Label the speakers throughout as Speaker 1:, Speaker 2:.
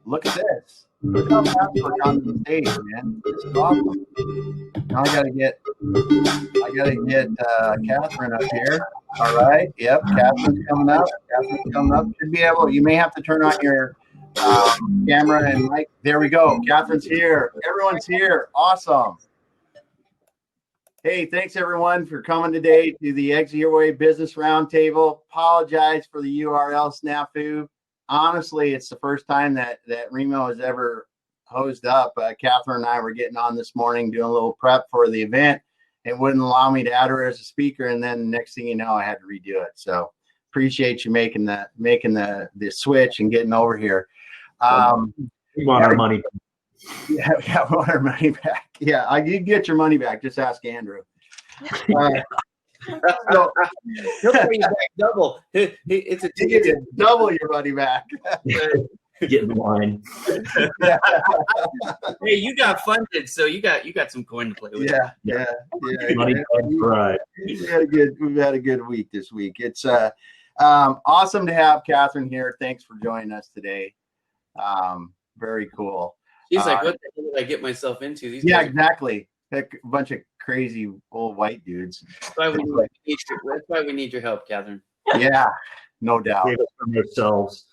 Speaker 1: Look at this. Look how fast we're on the stage, man. This is awesome. Now I gotta get Katherine up here. All right. Yep. Katherine's coming up. You may have to turn on your camera and mic. There we go. Katherine's here. Everyone's here. Awesome. Hey, thanks everyone for coming today to the Exit Your Way Business Roundtable. Apologize for the URL snafu. Honestly, it's the first time that Remo has ever hosed up. Katherine and I were getting on this morning doing a little prep for the event. It wouldn't allow me to add her as a speaker, and then next thing you know, I had to redo it. So appreciate you making the switch and getting over here.
Speaker 2: We want our money back.
Speaker 1: Yeah, we want our money back. Yeah, you get your money back. Just ask Andrew.
Speaker 3: So, he'll pay you back double. It's a ticket.
Speaker 1: Double your money back.
Speaker 2: Get in line.
Speaker 3: Hey, you got funded, so you got some coin to play with.
Speaker 1: Yeah.
Speaker 2: Money right.
Speaker 1: We've had a good week this week. It's awesome to have Katherine here. Thanks for joining us today. Very cool.
Speaker 3: She's like, what the hell did I get myself into?
Speaker 1: Exactly. A bunch of crazy old white dudes.
Speaker 3: That's why we need your help, Katherine.
Speaker 1: Yeah, no doubt.
Speaker 2: Save us from ourselves.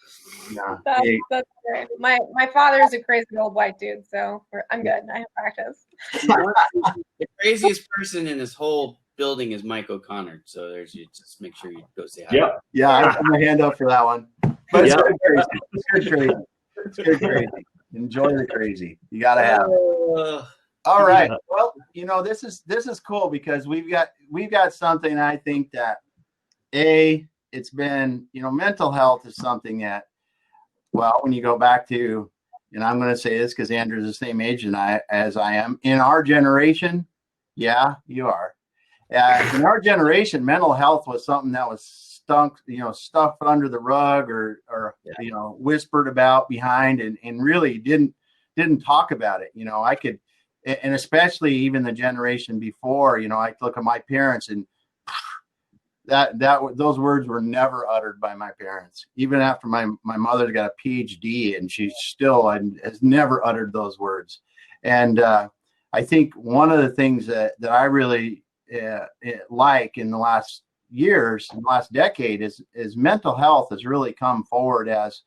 Speaker 1: Yeah.
Speaker 4: That's great. My father is a crazy old white dude, so I'm good. I have practice.
Speaker 3: The craziest person in this whole building is Mike O'Connor. So just make sure you go say hi.
Speaker 1: Yeah. I put my hand up for that one. But it's good crazy. It's good crazy. Enjoy the crazy. You gotta have it. All right. Well, this is cool because we've got something I think that it's been, mental health is something that, well, when you go back to, and I'm going to say this because Andrew's the same age as I am, in our generation, yeah, you are. In our generation, mental health was something that was stuffed under the rug or whispered about behind and really didn't talk about it. I could, and especially even the generation before, I look at my parents and those words were never uttered by my parents. Even after my mother got a PhD and she still has never uttered those words. And I think one of the things that I really like in the last decade is mental health has really come forward as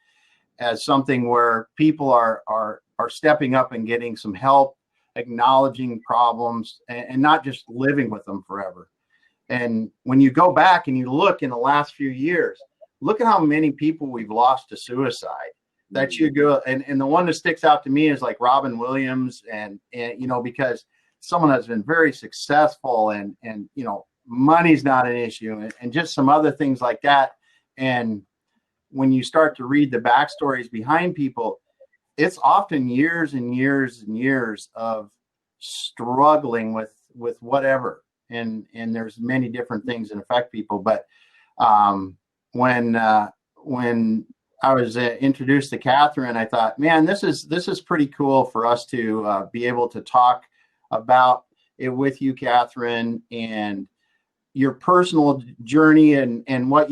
Speaker 1: something where people are stepping up and getting some help, acknowledging problems, and not just living with them forever. And when you go back and you look in the last few years, look at how many people we've lost to suicide. That you go and the one that sticks out to me is like Robin Williams and because someone that's been very successful and money's not an issue and just some other things like that. And when you start to read the backstories behind people, it's often years and years and years of struggling with whatever. And there's many different things that affect people. But when I was introduced to Katherine, I thought, man, this is pretty cool for us to be able to talk about it with you, Katherine, and your personal journey and what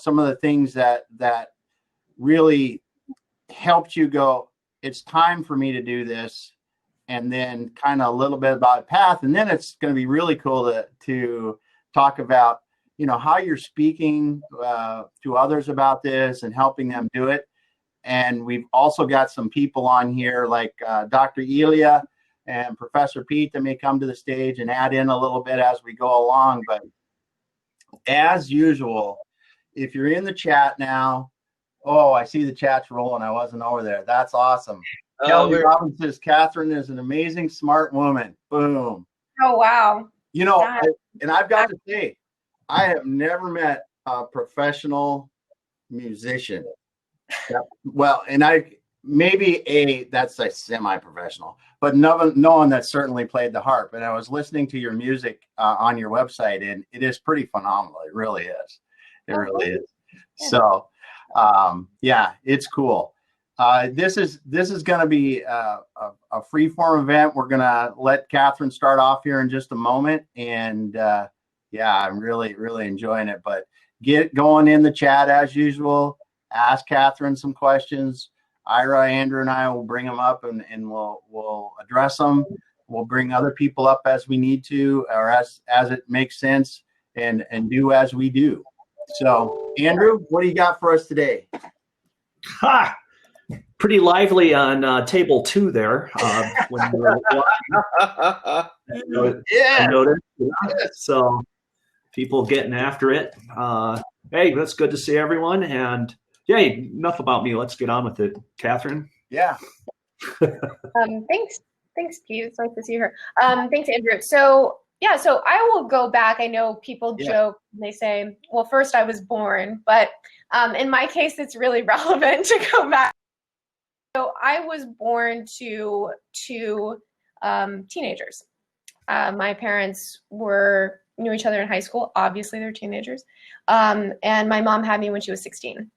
Speaker 1: some of the things that really helped you go, it's time for me to do this. And then kind of a little bit about path. And then it's going to be really cool to talk about, how you're speaking to others about this and helping them do it. And we've also got some people on here like Dr. Elia and Professor Pete that may come to the stage and add in a little bit as we go along. But as usual, if you're in the chat now, I see the chat's rolling. I wasn't over there. That's awesome. Kelly Robbins says Katherine is an amazing, smart woman. Boom.
Speaker 4: Oh, wow.
Speaker 1: And I've got to say, I have never met a professional musician. And that's a semi-professional, but no one that certainly played the harp. And I was listening to your music on your website, and it is pretty phenomenal. It really is. It really is. So, it's cool. This is going to be a free form event. We're going to let Katherine start off here in just a moment. And I'm really, really enjoying it. But get going in the chat as usual. ask Katherine some questions. Ira, Andrew, and I will bring them up and we'll address them. We'll bring other people up as we need to, or as it makes sense, and do as we do. So, Andrew, what do you got for us today?
Speaker 2: Ha! Pretty lively on table 2 there. When you were watching. I noticed. So people getting after it. Hey, that's good to see everyone. And yay, enough about me. Let's get on with it. Katherine?
Speaker 1: Yeah.
Speaker 4: Thanks, Pete. It's nice to see her. Thanks, Andrew. So I will go back. I know people joke and they say, well, first I was born, but in my case, it's really relevant to go back. So I was born to two teenagers. My parents knew each other in high school. Obviously, they're teenagers. And my mom had me when she was 16.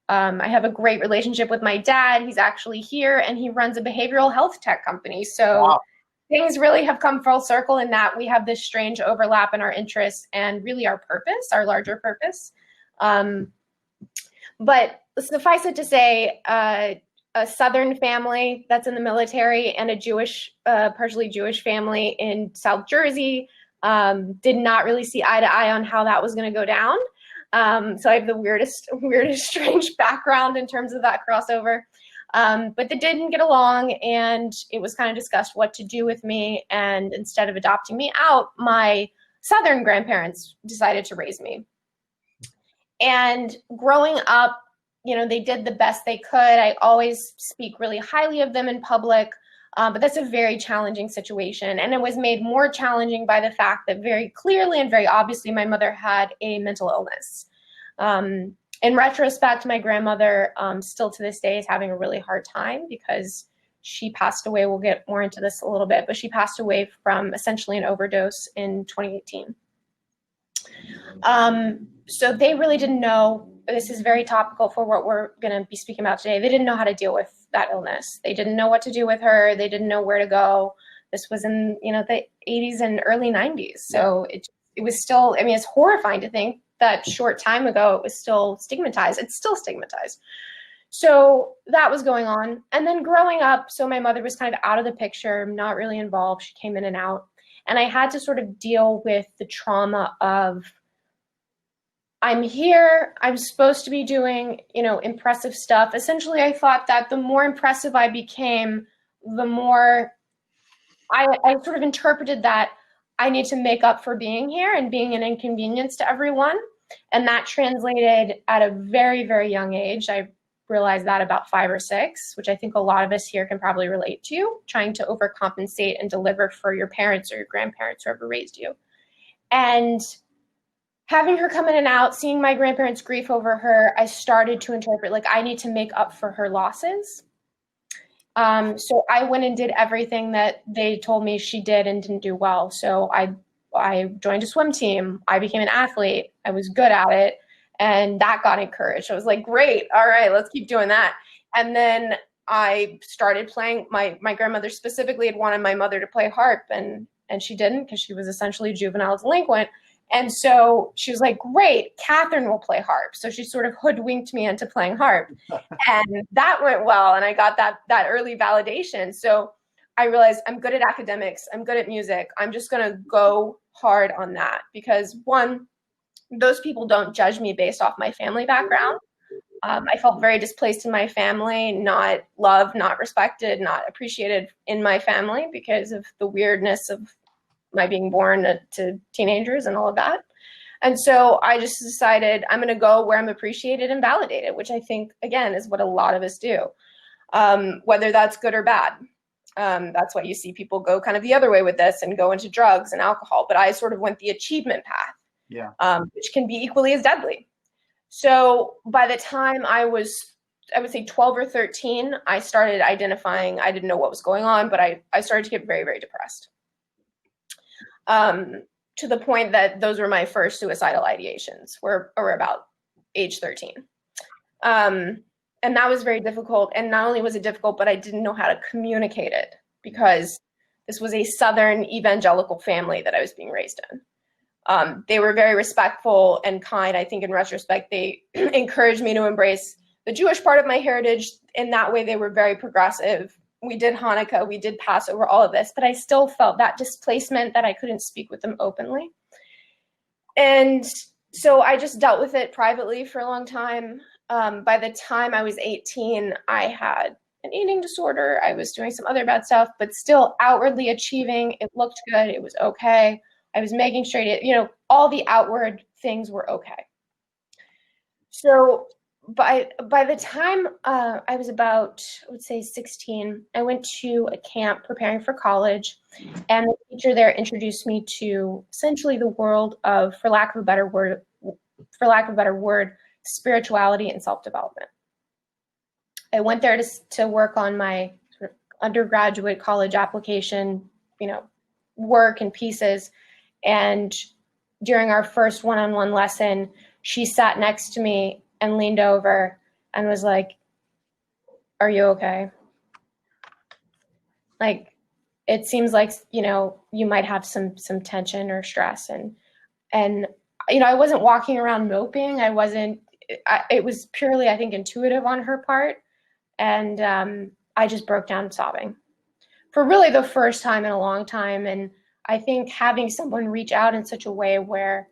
Speaker 4: I have a great relationship with my dad. He's actually here, and he runs a behavioral health tech company. So things really have come full circle in that we have this strange overlap in our interests and really our purpose, our larger purpose. But suffice it to say, a Southern family that's in the military and a Jewish, partially Jewish family in South Jersey did not really see eye to eye on how that was going to go down. So I have the weirdest, strange background in terms of that crossover. But they didn't get along, and it was kind of discussed what to do with me. And instead of adopting me out, my Southern grandparents decided to raise me. And growing up, they did the best they could. I always speak really highly of them in public, but that's a very challenging situation. And it was made more challenging by the fact that very clearly and very obviously my mother had a mental illness. In retrospect, my grandmother still to this day is having a really hard time because she passed away. We'll get more into this a little bit, but she passed away from essentially an overdose in 2018. So they really didn't know. This is very topical for what we're going to be speaking about today. They didn't know how to deal with that illness. They didn't know what to do with her. They didn't know where to go. This was in, the 80s and early 90s. So it was still, it's horrifying to think that short time ago, it was still stigmatized. It's still stigmatized. So that was going on. And then growing up, so my mother was kind of out of the picture, not really involved. She came in and out. And I had to sort of deal with the trauma of, I'm here, I'm supposed to be doing, impressive stuff. Essentially, I thought that the more impressive I became, the more I sort of interpreted that I need to make up for being here and being an inconvenience to everyone. And that translated at a very, very young age. I realized that about 5 or 6, which I think a lot of us here can probably relate to, trying to overcompensate and deliver for your parents or your grandparents, whoever raised you. And having her come in and out, seeing my grandparents' grief over her, I started to interpret, I need to make up for her losses. So I went and did everything that they told me she did and didn't do well. So I joined a swim team. I became an athlete. I was good at it. And that got encouraged. I was like, great. All right, let's keep doing that. And then I started playing. My grandmother specifically had wanted my mother to play harp, and she didn't because she was essentially juvenile delinquent. And so she was like, great, Katherine will play harp. So she sort of hoodwinked me into playing harp. And that went well. And I got that early validation. So I realized I'm good at academics. I'm good at music. I'm just going to go hard on that because, one, those people don't judge me based off my family background. I felt very displaced in my family, not loved, not respected, not appreciated in my family because of the weirdness of my being born to teenagers and all of that. And so I just decided I'm going to go where I'm appreciated and validated, which I think, again, is what a lot of us do, whether that's good or bad. That's why you see people go kind of the other way with this and go into drugs and alcohol. But I sort of went the achievement path, which can be equally as deadly. So by the time I would say 12 or 13, I started identifying, I didn't know what was going on, but I started to get very, very depressed. To the point that those were my first suicidal ideations were about age 13. And that was very difficult. And not only was it difficult, but I didn't know how to communicate it because this was a Southern evangelical family that I was being raised in. They were very respectful and kind. I think in retrospect, they encouraged me to embrace the Jewish part of my heritage. In that way, they were very progressive. We did Hanukkah, we did Passover, all of this, but I still felt that displacement that I couldn't speak with them openly. And so I just dealt with it privately for a long time. By the time I was 18, I had an eating disorder. I was doing some other bad stuff, but still outwardly achieving. It looked good. It was okay. I was making sure, all the outward things were okay. So by the time I was about, I would say 16, I went to a camp preparing for college, and the teacher there introduced me to essentially the world of, for lack of a better word, spirituality and self-development. I went there to work on my sort of undergraduate college application, work and pieces. And during our first one-on-one lesson, she sat next to me and leaned over and was like, "Are you okay? Like, it seems like, you might have some tension or stress." And I wasn't walking around moping. It was purely, I think, intuitive on her part. And I just broke down sobbing for really the first time in a long time. And I think having someone reach out in such a way where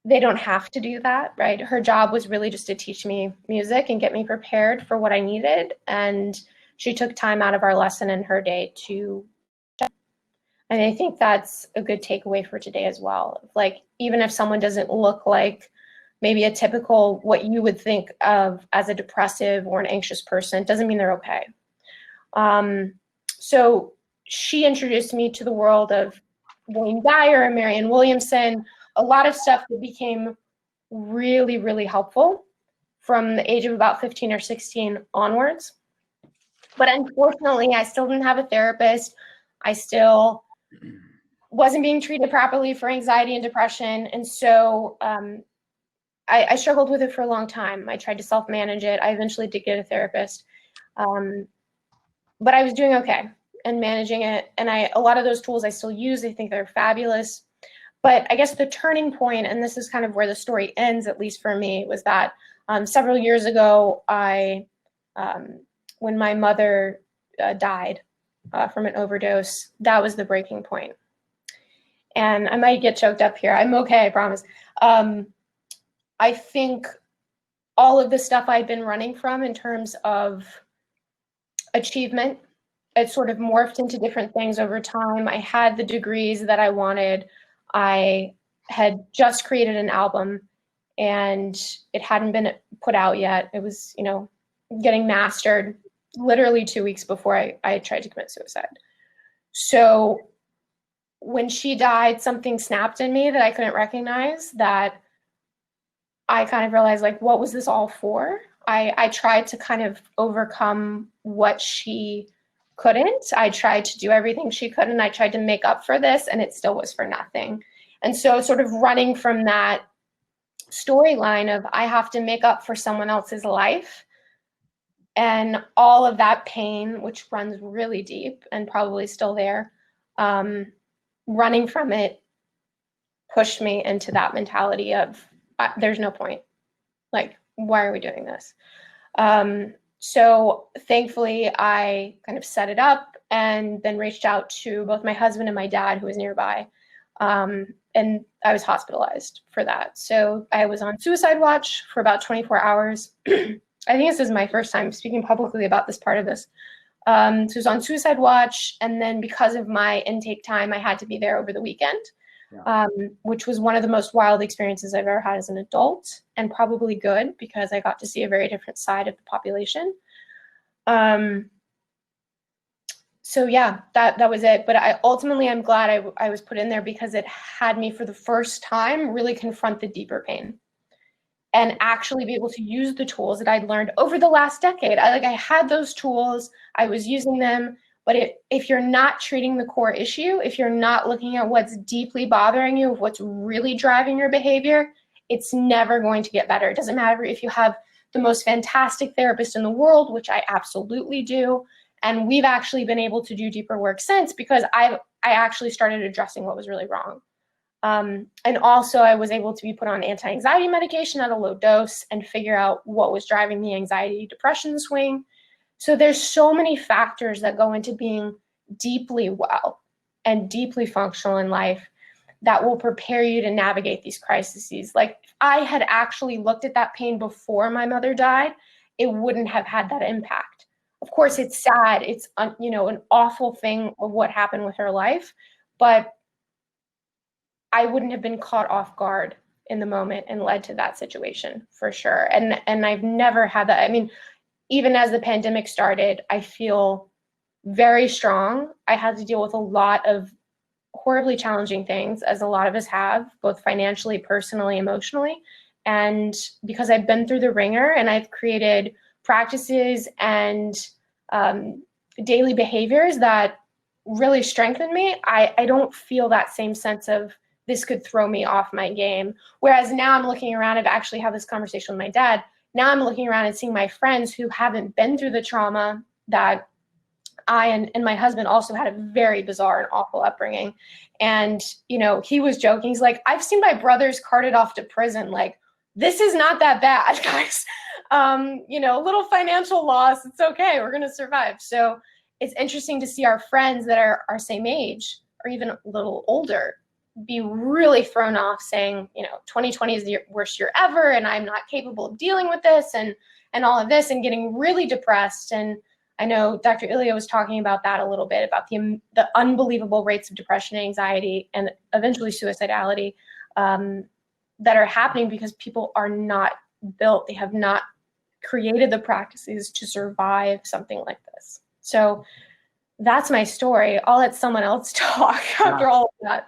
Speaker 4: they don't have to do that, right? Her job was really just to teach me music and get me prepared for what I needed. And she took time out of our lesson in her day to, and I think that's a good takeaway for today as well. Like, even if someone doesn't look like maybe a typical, what you would think of as a depressive or an anxious person, doesn't mean they're okay. So she introduced me to the world of Wayne Dyer and Marianne Williamson, a lot of stuff that became really, really helpful from the age of about 15 or 16 onwards. But unfortunately, I still didn't have a therapist. I still wasn't being treated properly for anxiety and depression. And so I struggled with it for a long time. I tried to self-manage it. I eventually did get a therapist. But I was doing okay and managing it. And a lot of those tools I still use. I think they're fabulous. But I guess the turning point, and this is kind of where the story ends, at least for me, was that several years ago, when my mother died from an overdose, that was the breaking point. And I might get choked up here. I'm okay, I promise. I think all of the stuff I'd been running from in terms of achievement, it sort of morphed into different things over time. I had the degrees that I wanted. I had just created an album and it hadn't been put out yet. It was, getting mastered literally 2 weeks before I tried to commit suicide. So when she died, something snapped in me that I couldn't recognize, that I kind of realized, like, what was this all for? I tried to kind of overcome what she couldn't. I tried to do everything she couldn't. I tried to make up for this, and it still was for nothing. And so sort of running from that storyline of I have to make up for someone else's life, and all of that pain, which runs really deep and probably still there, running from it pushed me into that mentality of there's no point. Like, why are we doing this? So thankfully, I kind of set it up and then reached out to both my husband and my dad, who was nearby. And I was hospitalized for that. So I was on suicide watch for about 24 hours. I think this is my first time speaking publicly about this part of this. So I was on suicide watch. And then because of my intake time, I had to be there over the weekend, which was one of the most wild experiences I've ever had as an adult, and probably good because I got to see a very different side of the population. So yeah, that was it. But I'm glad I was put in there because it had me for the first time really confront the deeper pain and actually be able to use the tools that I'd learned over the last decade. I had those tools, I was using them, but if you're not treating the core issue, if you're not looking at what's deeply bothering you, what's really driving your behavior, it's never going to get better. It doesn't matter if you have the most fantastic therapist in the world, which I absolutely do. And we've actually been able to do deeper work since, because I actually started addressing what was really wrong. And also I was able to be put on anti-anxiety medication at a low dose and figure out what was driving the anxiety depression swing. So there's so many factors that go into being deeply well and deeply functional in life that will prepare you to navigate these crises. Like if I had actually looked at that pain before my mother died, it wouldn't have had that impact. Of course, it's sad. It's, you know, an awful thing of what happened with her life, but I wouldn't have been caught off guard in the moment and led to that situation for sure. And I've never had that. I mean, even as the pandemic started, I feel very strong. I had to deal with a lot of horribly challenging things, as a lot of us have, both financially, personally, emotionally. And because I've been through the ringer and I've created practices and daily behaviors that really strengthen me, I don't feel that same sense of this could throw me off my game. Whereas now I'm looking around, I've actually had this conversation with my dad. Now I'm looking around and seeing my friends who haven't been through the trauma that I and my husband also had a very bizarre and awful upbringing. And, you know, he was joking. He's like, I've seen my brothers carted off to prison. Like, this is not that bad, guys. You know, a little financial loss. It's okay. We're going to survive. So it's interesting to see our friends that are our same age or even a little older be really thrown off saying, you know, 2020 is the worst year ever. And I'm not capable of dealing with this and all of this, and getting really depressed. And I know Dr. Ilya was talking about that a little bit, about the unbelievable rates of depression, anxiety, and eventually suicidality that are happening because people are not built. They have not created the practices to survive something like this. So that's my story. I'll let someone else talk after all of that.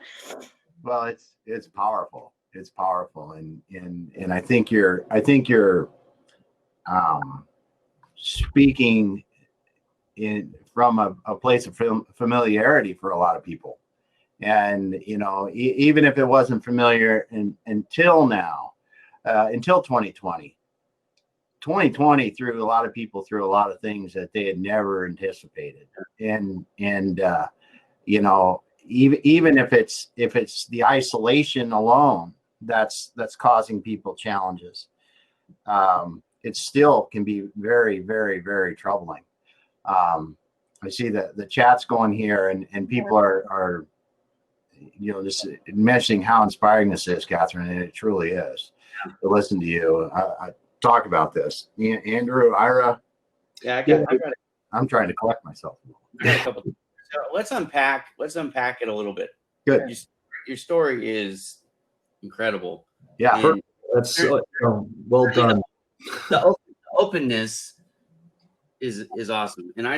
Speaker 1: Well, it's powerful. It's powerful, and I think you're speaking from a place of familiarity for a lot of people. And, you know, even if it wasn't familiar until now, until 2020 threw a lot of people through a lot of things that they had never anticipated. And you know, even if it's the isolation alone that's causing people challenges, it still can be very, very, very troubling. I see the chat's going here, and people are, you know, just mentioning how inspiring this is, Katherine, and it truly is to listen to you. I talk about this. Andrew, Ira.
Speaker 3: Yeah, I got it.
Speaker 1: I'm trying to collect myself.
Speaker 3: I got a couple. So let's unpack it a little bit.
Speaker 1: Good.
Speaker 3: Your story is incredible.
Speaker 1: Yeah.
Speaker 2: That's well done.
Speaker 3: The openness is awesome. And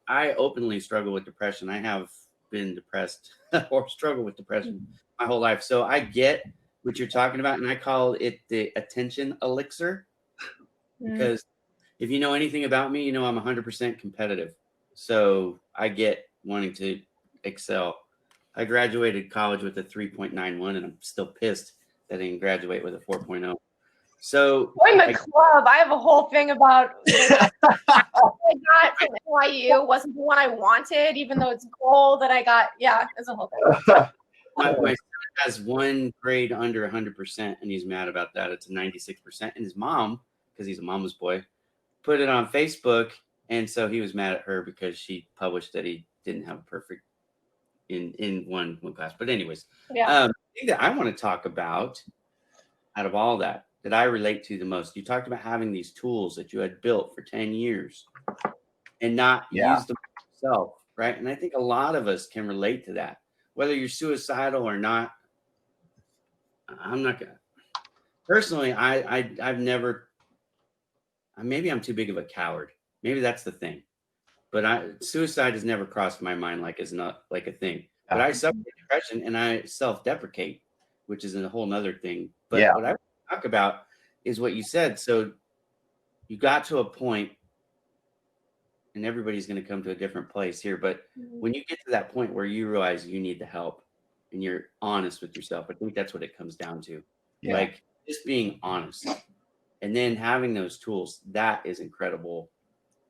Speaker 3: I openly struggle with depression. I have been depressed or struggle with depression my whole life. So I get what you're talking about, and I call it the attention elixir. Because if you know anything about me, you know I'm 100% competitive. So I get wanting to excel. I graduated college with a 3.91, and I'm still pissed that I didn't graduate with a 4.0. So
Speaker 4: join the club. I have a whole thing about I got from NYU wasn't the one I wanted, even though it's gold that I got. Yeah, it's a whole thing.
Speaker 3: My son has one grade under 100%, and he's mad about that. It's a 96%. And his mom, because he's a mama's boy, put it on Facebook, and so he was mad at her because she published that he didn't have a perfect in one class. But anyways, the thing that I want to talk about out of all that I relate to the most, you talked about having these tools that you had built for 10 years and not use them yourself, right? And I think a lot of us can relate to that, whether you're suicidal or not. I'm not gonna personally. I've never. Maybe I'm too big of a coward. Maybe that's the thing. But suicide has never crossed my mind like it's not like a thing. But I suffer with depression and I self-deprecate, which is a whole nother thing. But what I want to talk about is what you said. So you got to a point, and everybody's going to come to a different place here. But when you get to that point where you realize you need the help and you're honest with yourself, I think that's what it comes down to. Yeah. Like just being honest and then having those tools, that is incredible.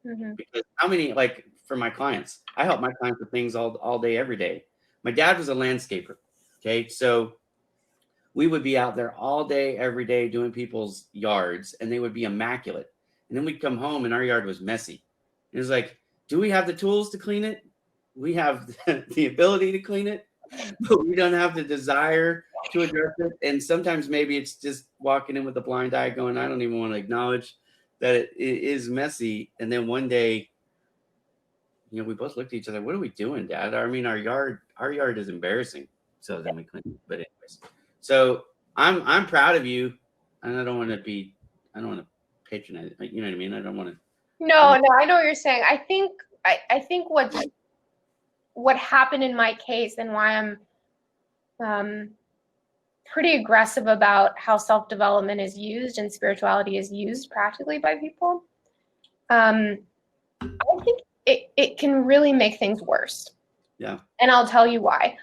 Speaker 3: Because how many, like for my clients, I help my clients with things all day, every day. My dad was a landscaper. Okay, so we would be out there all day, every day doing people's yards, and they would be immaculate. And then we'd come home and our yard was messy. It was like, do we have the tools to clean it? We have the ability to clean it, but we don't have the desire to address it. And sometimes maybe it's just walking in with a blind eye going, I don't even want to acknowledge that it is messy. And then one day, you know, we both looked at each other, what are we doing, Dad? I mean, our yard is embarrassing. So then we cleaned it. But anyways, so I'm proud of you. And I don't want to patronize, you know what I mean? I don't want to.
Speaker 4: No, I know what you're saying. I think what happened in my case and why I'm pretty aggressive about how self-development is used and spirituality is used practically by people. I think it can really make things worse.
Speaker 3: Yeah.
Speaker 4: And I'll tell you why.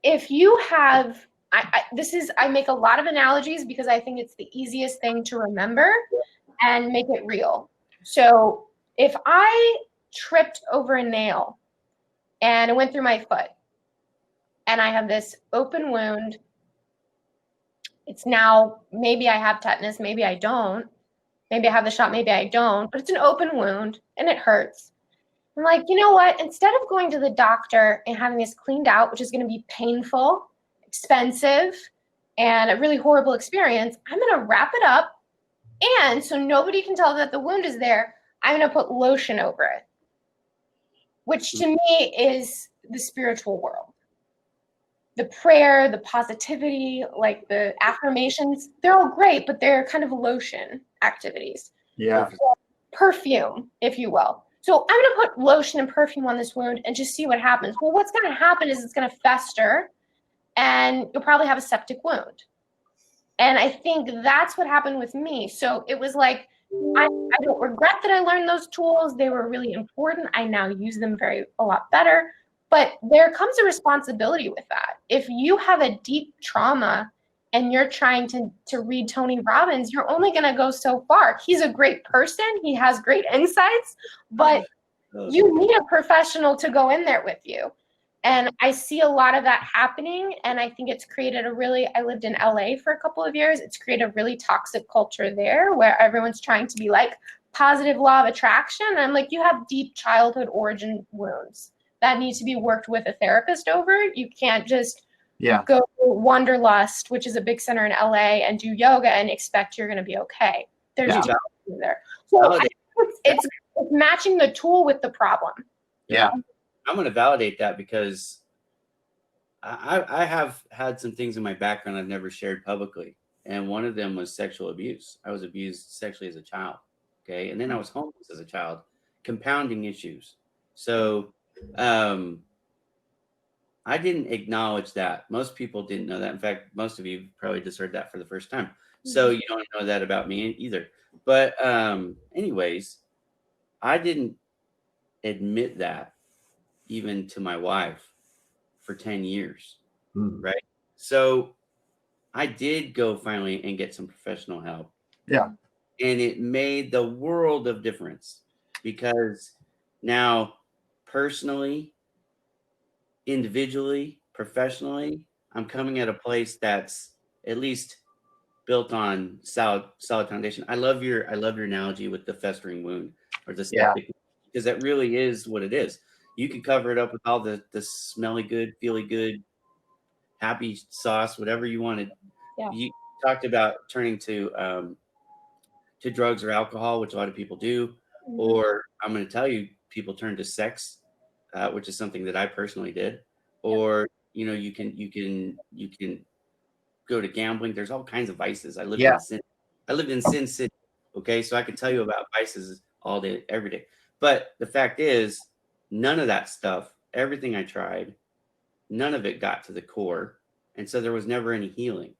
Speaker 4: If you have, I make a lot of analogies because I think it's the easiest thing to remember and make it real. So if I tripped over a nail and it went through my foot and I have this open wound, it's now, maybe I have tetanus, maybe I don't. Maybe I have the shot, maybe I don't, but it's an open wound and it hurts. I'm like, you know what? Instead of going to the doctor and having this cleaned out, which is going to be painful, expensive, and a really horrible experience, I'm going to wrap it up. And so nobody can tell that the wound is there, I'm going to put lotion over it, which to me is the spiritual world. The prayer, the positivity, like the affirmations, they're all great, but they're kind of lotion activities.
Speaker 1: Yeah.
Speaker 4: Perfume, if you will. So I'm going to put lotion and perfume on this wound and just see what happens. Well, what's going to happen is it's going to fester and you'll probably have a septic wound. And I think that's what happened with me. So it was like, I don't regret that I learned those tools. They were really important. I now use them a lot better. But there comes a responsibility with that. If you have a deep trauma and you're trying to read Tony Robbins, you're only going to go so far. He's a great person. He has great insights, but you need a professional to go in there with you. And I see a lot of that happening. And I think it's created I lived in LA for a couple of years. It's created a really toxic culture there where everyone's trying to be like positive law of attraction. And I'm like, you have deep childhood origin wounds that need to be worked with a therapist over. You can't just go to Wanderlust, which is a big center in LA, and do yoga and expect you're going to be okay. There's there. So it's matching the tool with the problem.
Speaker 3: Yeah. I'm going to validate that because I have had some things in my background I've never shared publicly. And one of them was sexual abuse. I was abused sexually as a child. Okay. And then I was homeless as a child, compounding issues. So I didn't acknowledge that. Most people didn't know that. In fact, most of you probably just heard that for the first time. So you don't know that about me either. But anyways, I didn't admit that even to my wife for 10 years. Right. So I did go finally and get some professional help.
Speaker 1: Yeah.
Speaker 3: And it made the world of difference because now personally, individually, professionally, I'm coming at a place that's at least built on solid foundation. I love your analogy with the festering wound or the septic, because that really is what it is. You can cover it up with all the smelly good, feely good, happy sauce, whatever you wanted. Yeah. You talked about turning to drugs or alcohol, which a lot of people do, or I'm going to tell you, people turn to sex, which is something that I personally did, or you know, you can go to gambling. There's all kinds of vices. I lived in Sin City. Okay, so I could tell you about vices all day, every day. But the fact is, none of that stuff, everything I tried, none of it got to the core, and so there was never any healing.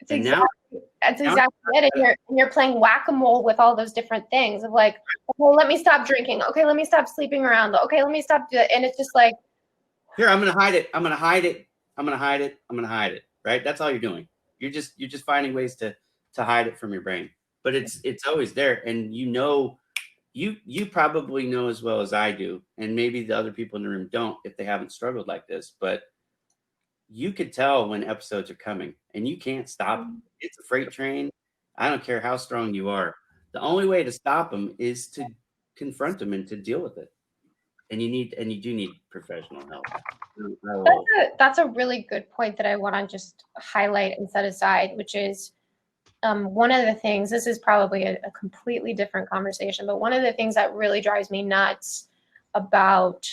Speaker 4: That's exactly it. And you're playing whack-a-mole with all those different things of like, well, let me stop drinking. Okay, let me stop sleeping around. Okay, let me stop. And it's just like,
Speaker 3: here, I'm going to hide it. I'm going to hide it. I'm going to hide it. I'm going to hide it. Right? That's all you're doing. You're just finding ways to hide it from your brain. But it's always there. And you probably know as well as I do, and maybe the other people in the room don't if they haven't struggled like this. But you could tell when episodes are coming, and you can't stop them. It's a freight train. I don't care how strong you are. The only way to stop them is to confront them and to deal with it. And you do need professional help.
Speaker 4: That's a really good point that I want to just highlight and set aside, which is one of the things, this is probably a completely different conversation, but one of the things that really drives me nuts about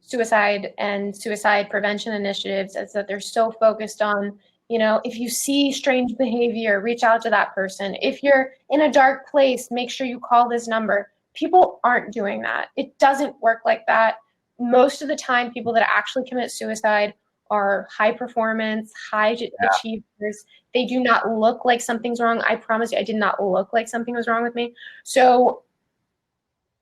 Speaker 4: suicide and suicide prevention initiatives is that they're so focused on, if you see strange behavior, reach out to that person. If you're in a dark place, make sure you call this number. People aren't doing that. It doesn't work like that. Most of the time, people that actually commit suicide are high performance, high achievers. They do not look like something's wrong. I promise you, I did not look like something was wrong with me. So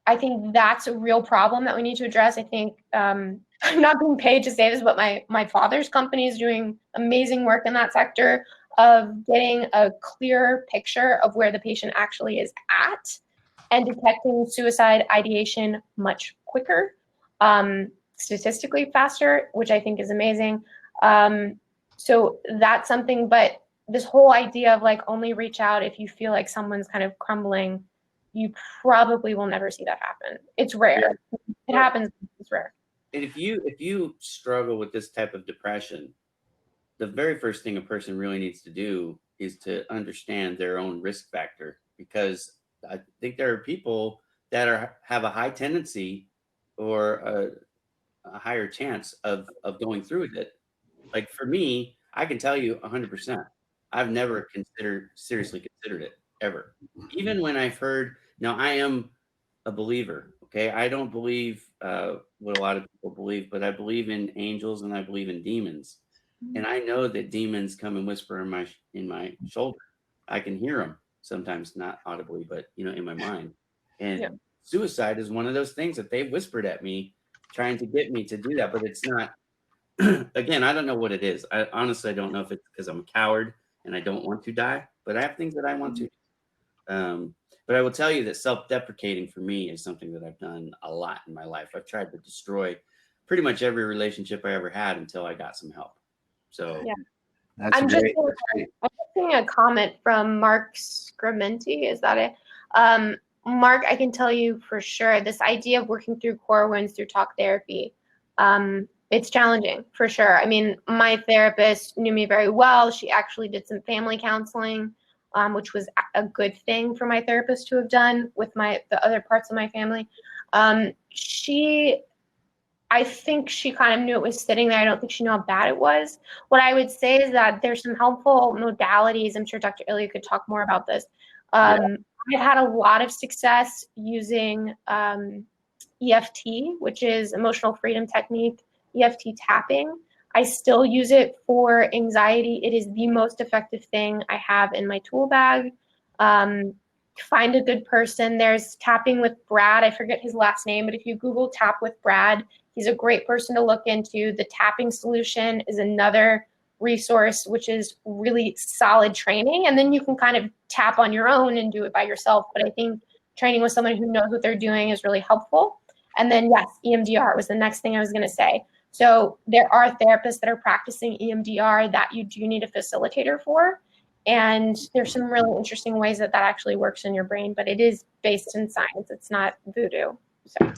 Speaker 4: I think that's a real problem that we need to address. I think I'm not being paid to say this, but my father's company is doing amazing work in that sector of getting a clear picture of where the patient actually is at and detecting suicide ideation much quicker, statistically faster, which I think is amazing. So that's something, but this whole idea of like only reach out if you feel like someone's kind of crumbling, you probably will never see that happen. It's rare. Yeah. It happens, it's rare.
Speaker 3: And if you struggle with this type of depression, the very first thing a person really needs to do is to understand their own risk factor, because I think there are people that have a high tendency or a higher chance of going through with it. Like for me, I can tell you 100%, I've never seriously considered it ever. Even when I've heard, now I am a believer, okay? I don't believe what a lot of people believe, but I believe in angels and I believe in demons. And I know that demons come and whisper in my shoulder. I can hear them sometimes, not audibly, but in my mind. And suicide is one of those things that they've whispered at me, trying to get me to do that. But it's not, again, I don't know what it is. I honestly don't know if it's because I'm a coward and I don't want to die, but I have things that I want to. But I will tell you that self-deprecating for me is something that I've done a lot in my life. I've tried to destroy pretty much every relationship I ever had until I got some help. So
Speaker 1: that's
Speaker 4: I'm
Speaker 1: great.
Speaker 4: I'm seeing a comment from Mark Scrimenti. Is that it? Mark, I can tell you for sure, this idea of working through core wounds through talk therapy, it's challenging for sure. I mean, my therapist knew me very well. She actually did some family counseling, which was a good thing for my therapist to have done with the other parts of my family. I think she kind of knew it was sitting there. I don't think she knew how bad it was. What I would say is that there's some helpful modalities. I'm sure Dr. Ilya could talk more about this. I had a lot of success using EFT, which is emotional freedom technique, EFT tapping. I still use it for anxiety. It is the most effective thing I have in my tool bag. Find a good person. There's tapping with Brad. I forget his last name, but if you Google tap with Brad, he's a great person to look into. The tapping solution is another resource, which is really solid training. And then you can kind of tap on your own and do it by yourself. But I think training with someone who knows what they're doing is really helpful. And then yes, EMDR was the next thing I was going to say. So there are therapists that are practicing EMDR that you do need a facilitator for. And there's some really interesting ways that actually works in your brain, but it is based in science. It's not voodoo. So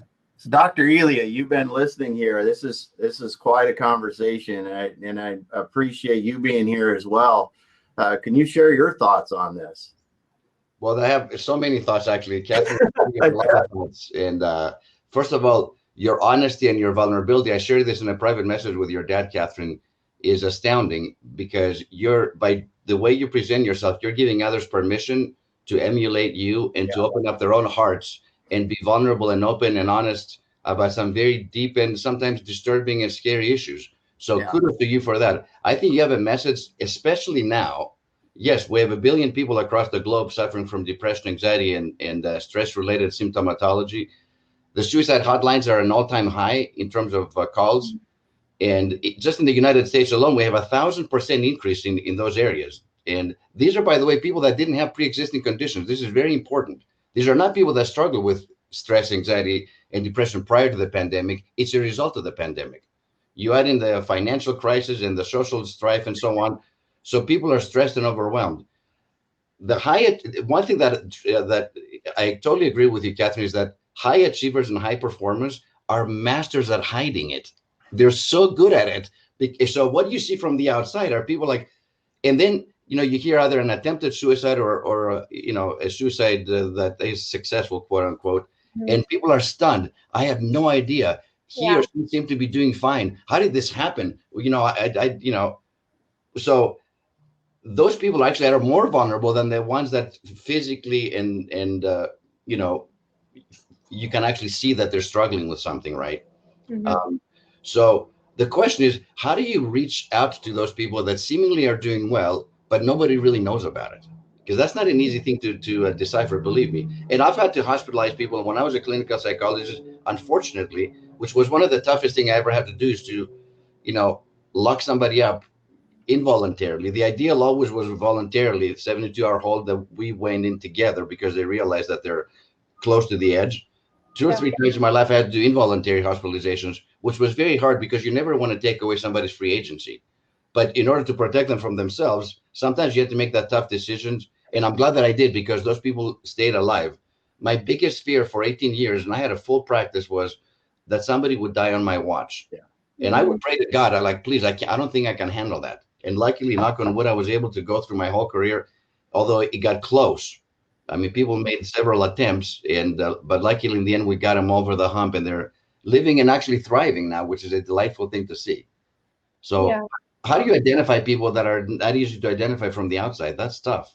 Speaker 1: Dr. Ilya, you've been listening here. This is quite a conversation, and I appreciate you being here as well. Can you share your thoughts on this?
Speaker 5: Well, I have so many thoughts, actually. Katherine, a lot of thoughts. And first of all, your honesty and your vulnerability, I shared this in a private message with your dad, Katherine, is astounding, because by the way you present yourself, you're giving others permission to emulate you and to open up their own hearts and be vulnerable and open and honest about some very deep and sometimes disturbing and scary issues. So kudos to you for that. I think you have a message, especially now. Yes, we have 1 billion people across the globe suffering from depression, anxiety, and stress-related symptomatology. The suicide hotlines are an all-time high in terms of calls. And just in the United States alone, we have 1,000% increase in those areas. And these are, by the way, people that didn't have pre-existing conditions. This is very important. These are not people that struggle with stress, anxiety, and depression prior to the pandemic. It's a result of the pandemic. You add in the financial crisis and the social strife and so on. So people are stressed and overwhelmed. One thing that I totally agree with you, Catherine, is that high achievers and high performers are masters at hiding it. They're so good at it. So what you see from the outside are people like, and then, you hear either an attempted suicide or a suicide that is successful, quote unquote, and people are stunned. I have no idea. He or she seemed to be doing fine. How did this happen? So those people actually are more vulnerable than the ones that physically and you can actually see that they're struggling with something, right? So the question is, how do you reach out to those people that seemingly are doing well, but nobody really knows about it? Because that's not an easy thing to decipher, believe me. And I've had to hospitalize people. When I was a clinical psychologist, unfortunately, which was one of the toughest things I ever had to do, is to, lock somebody up involuntarily. The ideal always was voluntarily, 72-hour hold that we went in together because they realized that they're close to the edge. 2 or 3 times in my life, I had to do involuntary hospitalizations, which was very hard because you never want to take away somebody's free agency. But in order to protect them from themselves, sometimes you have to make that tough decisions. And I'm glad that I did, because those people stayed alive. My biggest fear for 18 years, and I had a full practice, was that somebody would die on my watch. And I would pray to God, please, I don't think I can handle that. And luckily, knock on wood, I was able to go through my whole career, although it got close. I mean, people made several attempts, but luckily in the end, we got them over the hump, and they're living and actually thriving now, which is a delightful thing to see. So how do you identify people that are not easy to identify from the outside? That's tough.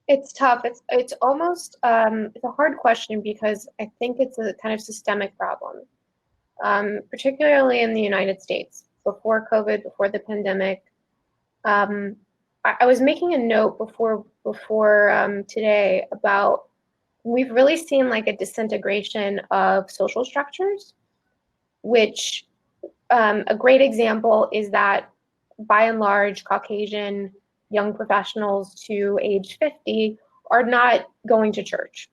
Speaker 4: It's tough. It's almost it's a hard question, because I think it's a kind of systemic problem, particularly in the United States. Before COVID, before the pandemic, I was making a note before today about, we've really seen like a disintegration of social structures, which a great example is that by and large, Caucasian young professionals to age 50 are not going to church.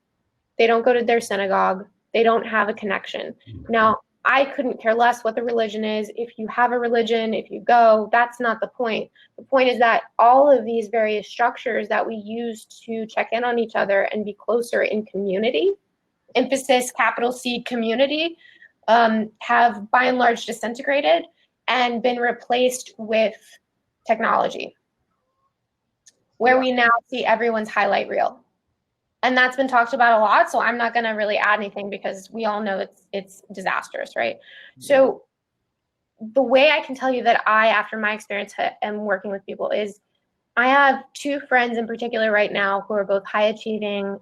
Speaker 4: They don't go to their synagogue. They don't have a connection. Now, I couldn't care less what the religion is. If you have a religion, if you go, that's not the point. The point is that all of these various structures that we use to check in on each other and be closer in community, emphasis, capital C, community, have by and large disintegrated and been replaced with technology, where we now see everyone's highlight reel. And that's been talked about a lot, so I'm not going to really add anything, because we all know it's disastrous, right? So the way I can tell you that I, after my experience, am working with people is, I have 2 friends in particular right now who are both high achieving.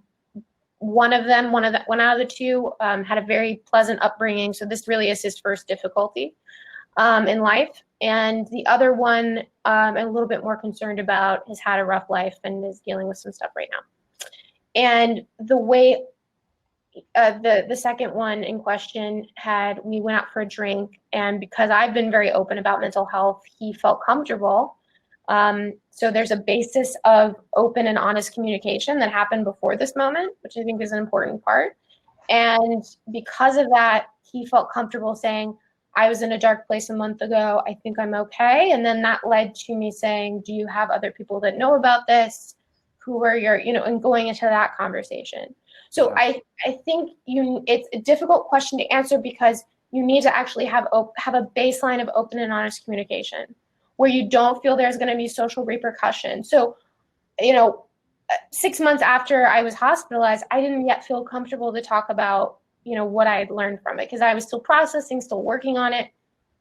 Speaker 4: One out of the 2 had a very pleasant upbringing, so this really is his first difficulty in life. And the other one, I'm a little bit more concerned about, has had a rough life and is dealing with some stuff right now. And the way the second one in question we went out for a drink, and because I've been very open about mental health, he felt comfortable. So there's a basis of open and honest communication that happened before this moment, which I think is an important part. And because of that, he felt comfortable saying, I was in a dark place a month ago. I think I'm okay. And then that led to me saying, do you have other people that know about this? Who are your, and going into that conversation. So I think it's a difficult question to answer, because you need to actually have a baseline of open and honest communication where you don't feel there's going to be social repercussion. So, 6 months after I was hospitalized, I didn't yet feel comfortable to talk about, what I had learned from it, because I was still processing, still working on it.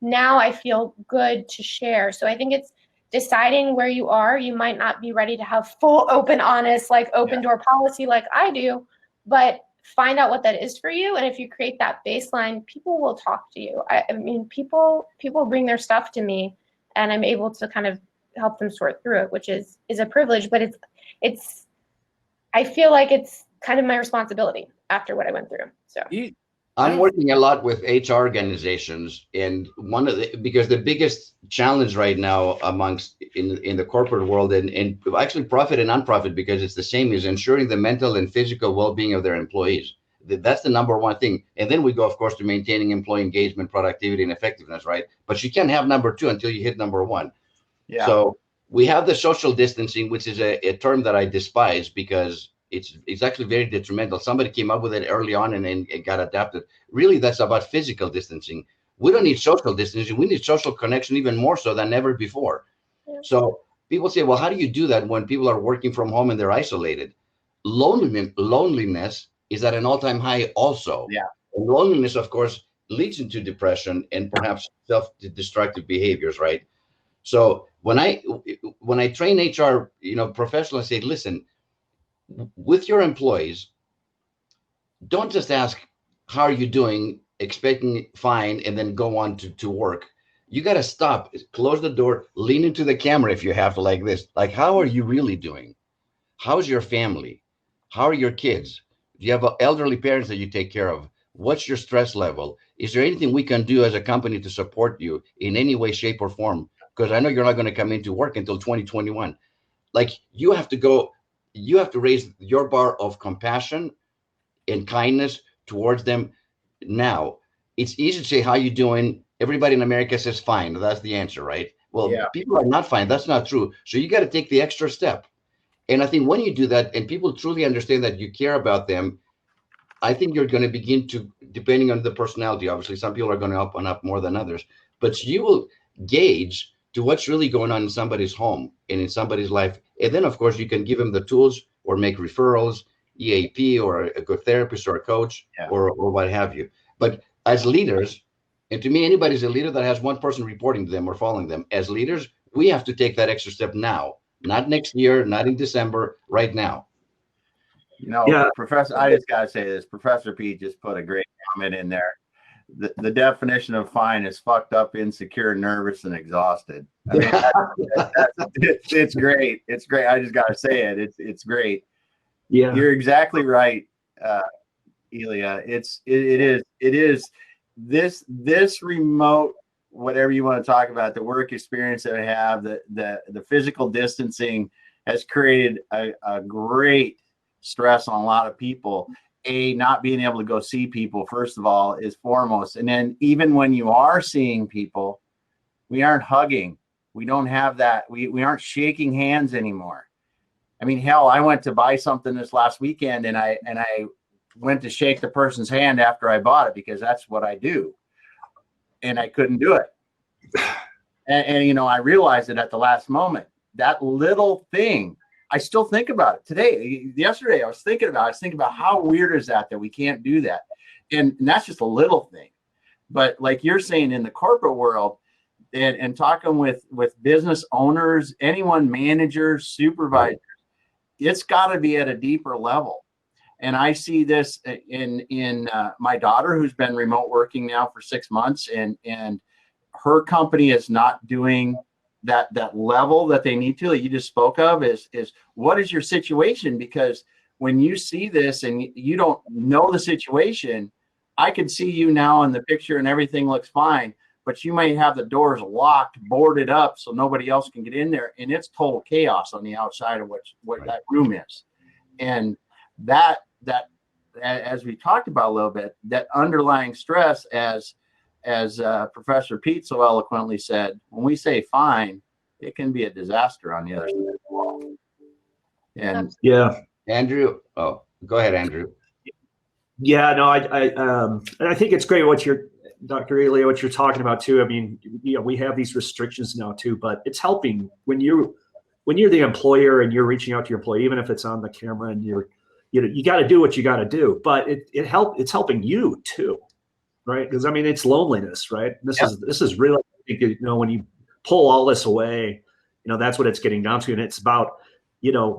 Speaker 4: Now I feel good to share. So I think it's deciding where you are. You might not be ready to have full, open, honest, open door policy like I do, but find out what that is for you. And if you create that baseline, people will talk to you. I mean, people bring their stuff to me, and I'm able to kind of help them sort through it, which is a privilege, but I feel like it's kind of my responsibility after what I went through. So
Speaker 5: I'm working a lot with HR organizations, and because the biggest challenge right now amongst in the corporate world and actually profit and nonprofit, because it's the same, is ensuring the mental and physical well-being of their employees. That's the number one thing. And then we go, of course, to maintaining employee engagement, productivity, and effectiveness, right? But you can't have number two until you hit number one.
Speaker 1: Yeah.
Speaker 5: So we have the social distancing, which is a term that I despise because it's actually very detrimental. Somebody came up with it early on and it got adapted. Really, that's about physical distancing. We don't need social distancing. We need social connection even more so than ever before.
Speaker 4: Yeah.
Speaker 5: So people say, well, how do you do that when people are working from home and they're isolated? Loneliness is at an all-time high also.
Speaker 1: Yeah.
Speaker 5: And loneliness, of course, leads into depression and perhaps self-destructive behaviors, right? So when I train HR, professionals, I say, listen, with your employees, don't just ask, how are you doing, expecting fine, and then go on to work. You got to stop, close the door, lean into the camera if you have to, like this. Like, how are you really doing? How's your family? How are your kids? Do you have elderly parents that you take care of? What's your stress level? Is there anything we can do as a company to support you in any way, shape, or form? Because I know you're not going to come into work until 2021. Like, you have to raise your bar of compassion and kindness towards them now. It's easy to say, how you doing? Everybody in America says fine. That's the answer, right? Well,
Speaker 1: Yeah.
Speaker 5: People are not fine. That's not true. So you got to take the extra step. And I think when you do that and people truly understand that you care about them, I think you're going to begin to, depending on the personality, obviously, some people are going to open up more than others, but you will gauge to what's really going on in somebody's home and in somebody's life. And then, of course, you can give them the tools or make referrals, EAP, or a good therapist or a coach,
Speaker 1: Yeah.
Speaker 5: or what have you. But as leaders, and to me, anybody's a leader that has one person reporting to them or following them. As leaders, we have to take that extra step now, not next year, not in December, right now.
Speaker 2: Yeah.
Speaker 1: Professor, I just got to say this. Professor Pete just put a great comment in there. The definition of fine is fucked up, insecure, nervous, and exhausted. I mean, it's great. It's great. I just got to say it. It's great.
Speaker 2: Yeah.
Speaker 1: You're exactly right, Elia. It is this remote, whatever you want to talk about, the work experience that I have, the physical distancing has created a great stress on a lot of people. Not being able to go see people, first of all, is foremost. And then even when you are seeing people, we aren't hugging. We don't have that. We aren't shaking hands anymore. I mean, hell, I went to buy something this last weekend and I went to shake the person's hand after I bought it because that's what I do. And I couldn't do it. And I realized it at the last moment. That little thing, I still think about it yesterday. I was thinking about how weird is that we can't do that. And that's just a little thing. But like you're saying, in the corporate world and talking with business owners, anyone, managers, supervisors, it's got to be at a deeper level. And I see this in my daughter, who's been remote working now for 6 months, and her company is not doing that level that they need to, that you just spoke of, is what is your situation? Because when you see this and you don't know the situation, I could see you now in the picture and everything looks fine, but you may have the doors locked, boarded up so nobody else can get in there, and it's total chaos on the outside of what right. That room is. And that as we talked about a little bit, that underlying stress, as Professor Pete so eloquently said, when we say fine, it can be a disaster on the other side of the wall. And
Speaker 2: yeah,
Speaker 5: Andrew, go ahead, Andrew.
Speaker 2: Yeah, no, and I think it's great Dr. Elia, what you're talking about too. I mean, we have these restrictions now too, but it's helping when you're the employer and you're reaching out to your employee, even if it's on the camera, and you got to do what you got to do, but it's helping you too. Right. Because I mean, it's loneliness, right? This is really, when you pull all this away, that's what it's getting down to. And it's about,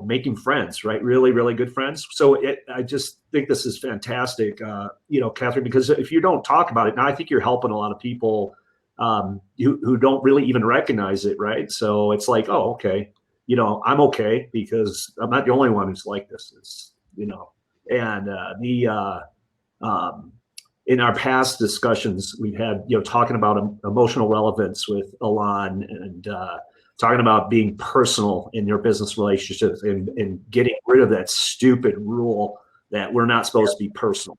Speaker 2: making friends, right? Really, really good friends. So I just think this is fantastic, Katherine, because if you don't talk about it, now I think you're helping a lot of people who don't really even recognize it. Right. So it's like, oh, okay. I'm okay because I'm not the only one who's like this. It's, and in our past discussions, we've had, talking about emotional relevance with Alon, and talking about being personal in your business relationships, and getting rid of that stupid rule that we're not supposed to be personal.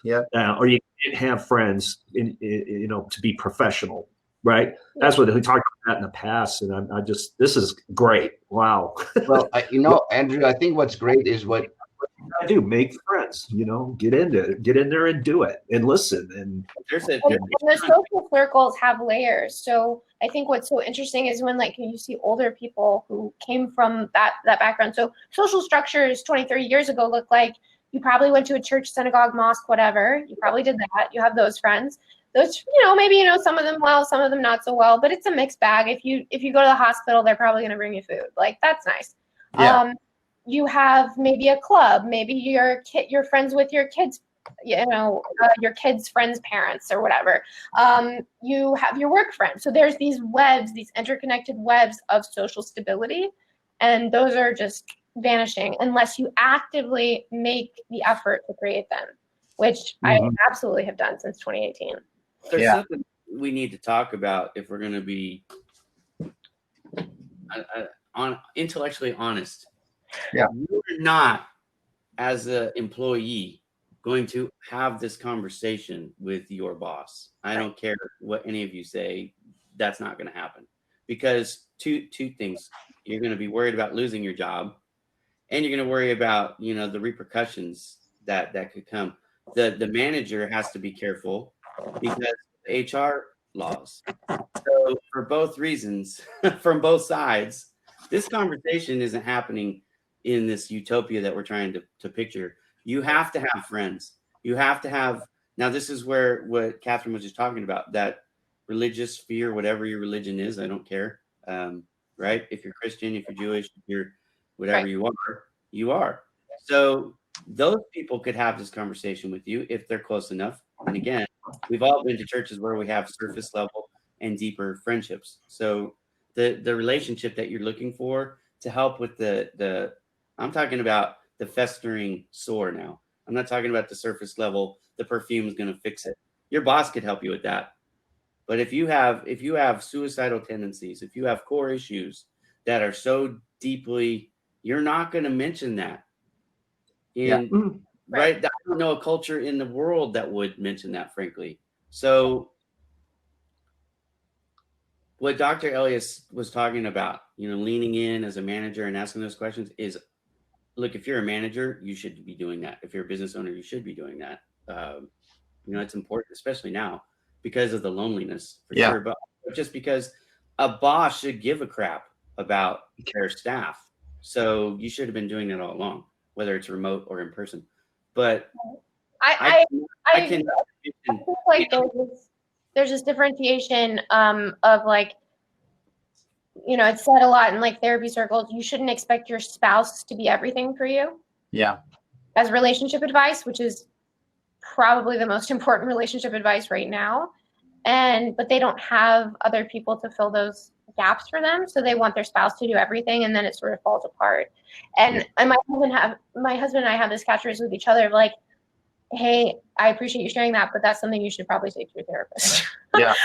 Speaker 1: Yeah.
Speaker 2: Or you didn't have friends, to be professional, right? That's what we talked about in the past, and I just, this is great. Wow.
Speaker 5: Well, Andrew, I think what's great is what
Speaker 2: I do, make friends, get in there and do it and listen. And
Speaker 4: the social circles have layers. So I think what's so interesting is when you see older people who came from that background. So social structures 20, 30 years ago look like you probably went to a church, synagogue, mosque, whatever. You probably did that. You have those friends. Those, maybe some of them well, some of them not so well, but it's a mixed bag. If you go to the hospital, they're probably going to bring you food. That's nice.
Speaker 1: Yeah.
Speaker 4: You have maybe a club, maybe you're friends with your kids, your kids' friends' parents or whatever. You have your work friends. So there's these webs, these interconnected webs of social stability, and those are just vanishing unless you actively make the effort to create them, which I absolutely have done since 2018.
Speaker 3: There's something we need to talk about if we're going to be intellectually honest.
Speaker 1: Yeah.
Speaker 3: You're not, as an employee, going to have this conversation with your boss. I don't care what any of you say. That's not going to happen, because two things: you're going to be worried about losing your job, and you're going to worry about the repercussions that could come. The manager has to be careful because HR laws. So for both reasons, from both sides, this conversation isn't happening in this utopia that we're trying to picture. You have to have friends. You have to have. Now, this is where what Katherine was just talking about, that religious fear, whatever your religion is, I don't care. Right? If you're Christian, if you're Jewish, if you're whatever you are. So those people could have this conversation with you if they're close enough. And again, we've all been to churches where we have surface level and deeper friendships. So the relationship that you're looking for to help with the I'm talking about the festering sore now. I'm not talking about the surface level, the perfume is going to fix it. Your boss could help you with that. But if you have suicidal tendencies, if you have core issues that are so deeply, you're not going to mention that. Right? I don't know a culture in the world that would mention that, frankly. So what Dr. Elias was talking about, leaning in as a manager and asking those questions is, look, if you're a manager, you should be doing that. If you're a business owner, you should be doing that. It's important, especially now, because of the loneliness, for sure. But just because a boss should give a crap about their staff. So you should have been doing that all along, whether it's remote or in person. But I can
Speaker 4: think like there's this differentiation of it's said a lot in therapy circles, you shouldn't expect your spouse to be everything for you.
Speaker 1: Yeah.
Speaker 4: As relationship advice, which is probably the most important relationship advice right now. But they don't have other people to fill those gaps for them. So they want their spouse to do everything, and then it sort of falls apart. And my husband and I have this catchphrase with each other of hey, I appreciate you sharing that, but that's something you should probably take to your therapist.
Speaker 1: Yeah.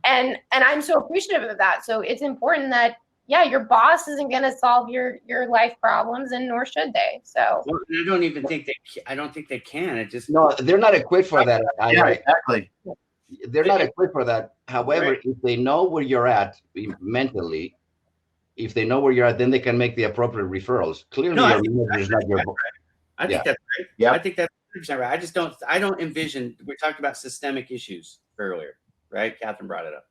Speaker 4: and I'm so appreciative of that. So it's important that your boss isn't going to solve your life problems, and nor should they. So
Speaker 3: I don't even think I don't think they can. It just
Speaker 5: they're not equipped for that.
Speaker 1: Exactly.
Speaker 5: They're not equipped for that. However, if they know where you're at mentally, then they can make the appropriate referrals. Clearly, your manager is not your boss.
Speaker 3: I think that's right.
Speaker 1: Yeah.
Speaker 3: I think that's 100% right. I don't envision, we talked about systemic issues earlier, right? Katherine brought it up.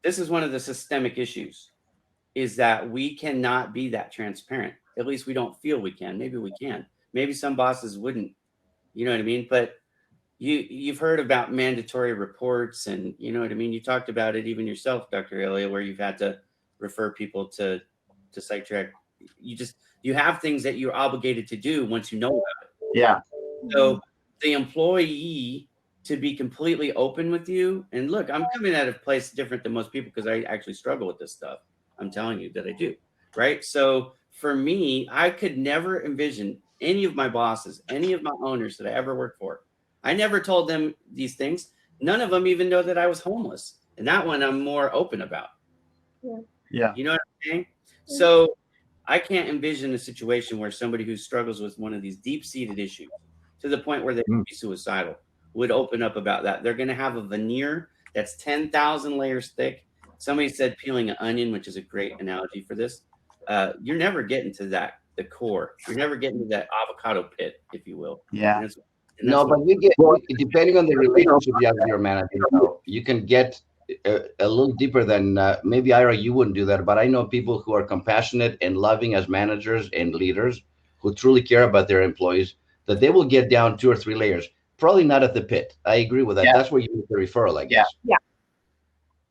Speaker 3: This is one of the systemic issues, is that we cannot be that transparent. At least we don't feel we can. Maybe we can. Maybe some bosses wouldn't, you know what I mean? But you've heard about mandatory reports, and you know what I mean? You talked about it even yourself, Dr. Elia, where you've had to refer people to psychiatric. You have things that you're obligated to do once you know about it.
Speaker 1: Yeah.
Speaker 3: So the employee to be completely open with you, and look, I'm coming at a place different than most people because I actually struggle with this stuff. I'm telling you that I do, right? So for me, I could never envision any of my bosses, any of my owners that I ever worked for. I never told them these things. None of them even know that I was homeless. And that one I'm more open about.
Speaker 1: Yeah.
Speaker 3: You know what I'm saying? So I can't envision a situation where somebody who struggles with one of these deep-seated issues, to the point where they would be suicidal, would open up about that. They're going to have a veneer that's 10,000 layers thick. Somebody said peeling an onion, which is a great analogy for this. You're never getting to the core. You're never getting to that avocado pit, if you will.
Speaker 1: Yeah.
Speaker 5: No, but depending on the relationship you have with your manager, you can get a little deeper than maybe Ira, you wouldn't do that, but I know people who are compassionate and loving as managers and leaders who truly care about their employees, that they will get down 2 or 3 layers. Probably not at the pit. I agree with that.
Speaker 1: Yeah.
Speaker 5: That's where you get the referral, I guess.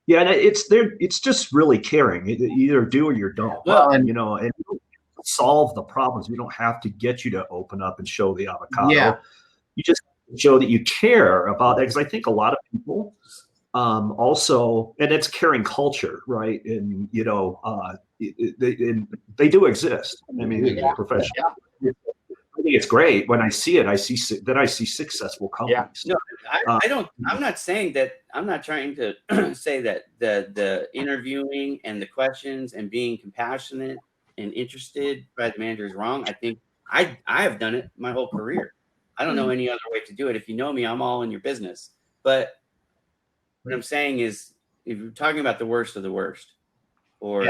Speaker 2: Yeah, and it's just really caring. You either do or you don't.
Speaker 1: Well, and
Speaker 2: and solve the problems. We don't have to get you to open up and show the avocado.
Speaker 1: Yeah.
Speaker 2: You just show that you care about that, because I think a lot of people also, and it's caring culture, right? And they do exist. I mean, in the profession. I think it's great when I see it. I see successful companies.
Speaker 3: No, I'm not saying that. I'm not trying to say that the interviewing and the questions and being compassionate and interested by the manager is wrong. I think I have done it my whole career. I don't know any other way to do it. If you know me, I'm all in your business. But what I'm saying is, if you're talking about the worst of the worst, or